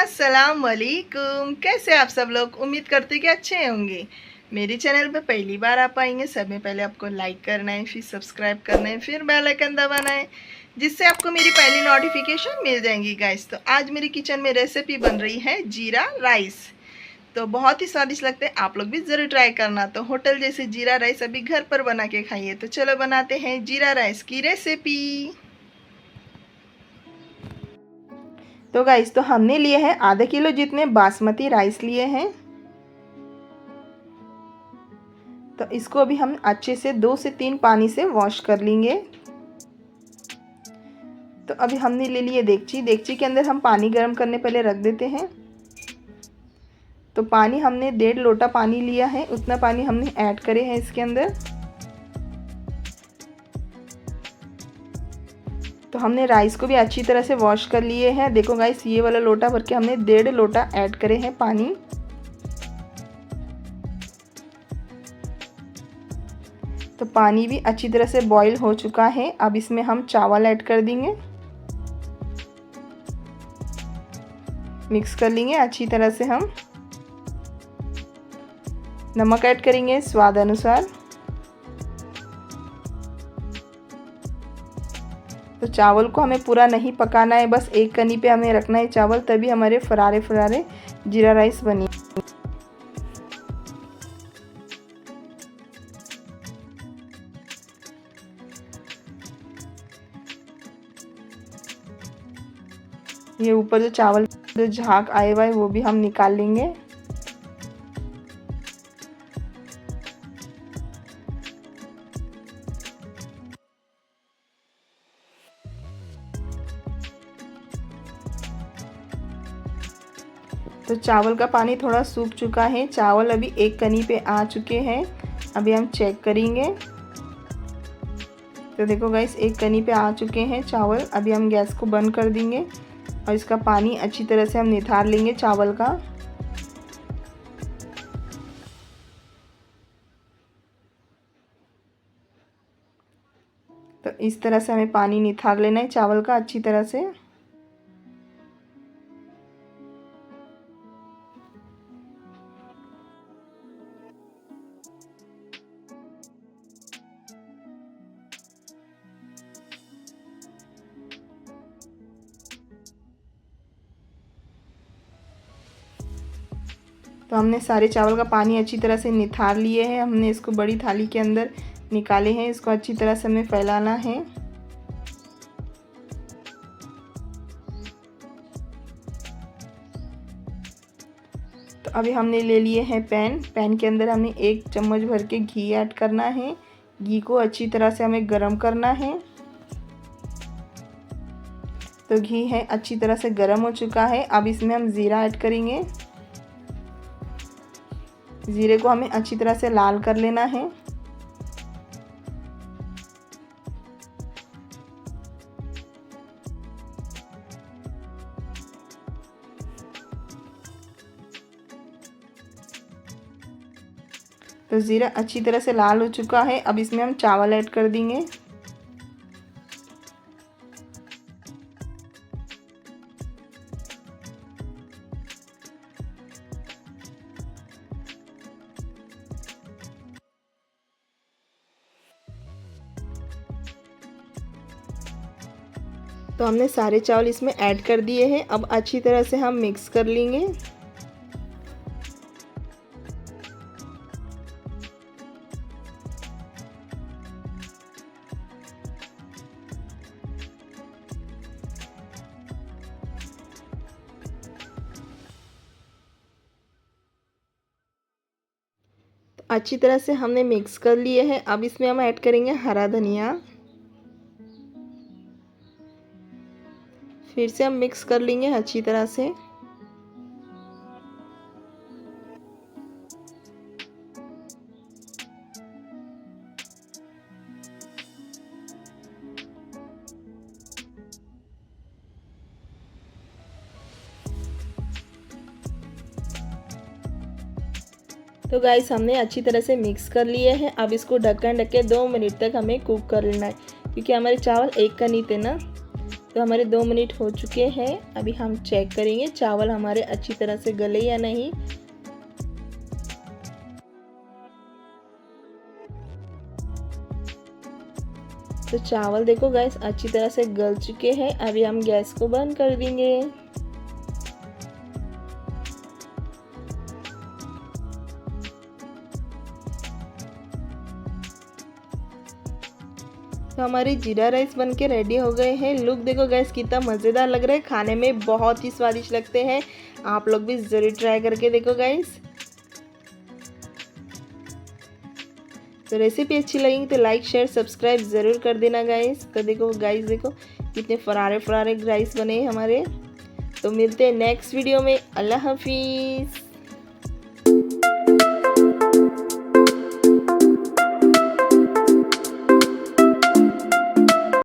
अस्सलाम वालेकुम। कैसे आप सब लोग? उम्मीद करते कि अच्छे होंगे। मेरे चैनल पे पहली बार आप आएंगे, सब में पहले आपको लाइक करना है, फिर सब्सक्राइब करना है, फिर बेल आइकन दबाना है, जिससे आपको मेरी पहली नोटिफिकेशन मिल जाएंगी गाइस। तो आज मेरी किचन में रेसिपी बन रही है जीरा राइस। तो बहुत ही स्वादिष्ट लगते हैं, आप लोग भी ज़रूर ट्राई करना। तो होटल जैसे जीरा राइस अभी घर पर बना के खाइए। तो चलो बनाते हैं जीरा राइस की रेसिपी। तो गाइस, तो हमने लिए हैं आधा किलो जितने बासमती राइस लिए हैं। तो इसको अभी हम अच्छे से 2 से 3 पानी से वॉश कर लेंगे। तो अभी हमने ले लिए देगची। देगची के अंदर हम पानी गर्म करने पहले रख देते हैं। तो पानी हमने 1.5 लोटा पानी लिया है, उतना पानी हमने ऐड करे हैं इसके अंदर। तो हमने राइस को भी अच्छी तरह से वॉश कर लिए हैं। देखो गाइस, ये वाला लोटा भर के हमने 1.5 लोटा ऐड करे हैं पानी। तो पानी भी अच्छी तरह से बॉईल हो चुका है। अब इसमें हम चावल ऐड कर देंगे, मिक्स कर लेंगे अच्छी तरह से। हम नमक ऐड करेंगे स्वाद अनुसार। तो चावल को हमें पूरा नहीं पकाना है, बस एक कनी पे हमें रखना है चावल, तभी हमारे फरारे फरारे जीरा राइस बनी। ये ऊपर जो चावल जो झाग आए हुआ है वो भी हम निकाल लेंगे। तो चावल का पानी थोड़ा सूख चुका है, चावल अभी एक कनी पे आ चुके हैं। अभी हम चेक करेंगे। तो देखो गाइस, एक कनी पे आ चुके हैं चावल। अभी हम गैस को बंद कर देंगे और इसका पानी अच्छी तरह से हम निथार लेंगे चावल का। तो इस तरह से हमें पानी निथार लेना है चावल का अच्छी तरह से। तो हमने सारे चावल का पानी अच्छी तरह से निथार लिए हैं। हमने इसको बड़ी थाली के अंदर निकाले हैं। इसको अच्छी तरह से हमें फैलाना है। तो अभी हमने ले लिए हैं पैन के अंदर हमें 1 चम्मच भर के घी ऐड करना है। घी को अच्छी तरह से हमें गरम करना है। तो घी है अच्छी तरह से गरम हो चुका है। अब इसमें हम ज़ीरा ऐड करेंगे। ज़ीरे को हमें अच्छी तरह से लाल कर लेना है। तो ज़ीरा अच्छी तरह से लाल हो चुका है। अब इसमें हम चावल ऐड कर देंगे। तो हमने सारे चावल इसमें ऐड कर दिए हैं। अब अच्छी तरह से हम मिक्स कर लेंगे। तो अच्छी तरह से हमने मिक्स कर लिए हैं। अब इसमें हम ऐड करेंगे हरा धनिया। फिर से हम मिक्स कर लेंगे अच्छी तरह से। तो गाइस, हमने अच्छी तरह से मिक्स कर लिए हैं। अब इसको ढक्कन ढक के 2 मिनट तक हमें कुक कर लेना है, क्योंकि हमारे चावल एक कनी थे ना। तो तो हमारे 2 मिनट हो चुके हैं। अभी हम चेक करेंगे चावल हमारे अच्छी तरह से गले या नहीं। तो चावल देखो गाइस अच्छी तरह से गल चुके हैं। अभी हम गैस को बंद कर देंगे। तो हमारे जीरा राइस बनके रेडी हो गए हैं। लुक देखो गाइस कितना मज़ेदार लग रहा है, खाने में बहुत ही स्वादिष्ट लगते हैं। आप लोग भी ज़रूर ट्राई करके देखो गाइस। तो रेसिपी अच्छी लगी तो लाइक शेयर सब्सक्राइब ज़रूर कर देना गाइस। तो देखो गाइस देखो कितने फरारे फरारे राइस बने हमारे। तो मिलते हैं नेक्स्ट वीडियो में। अल्लाह हाफिज़।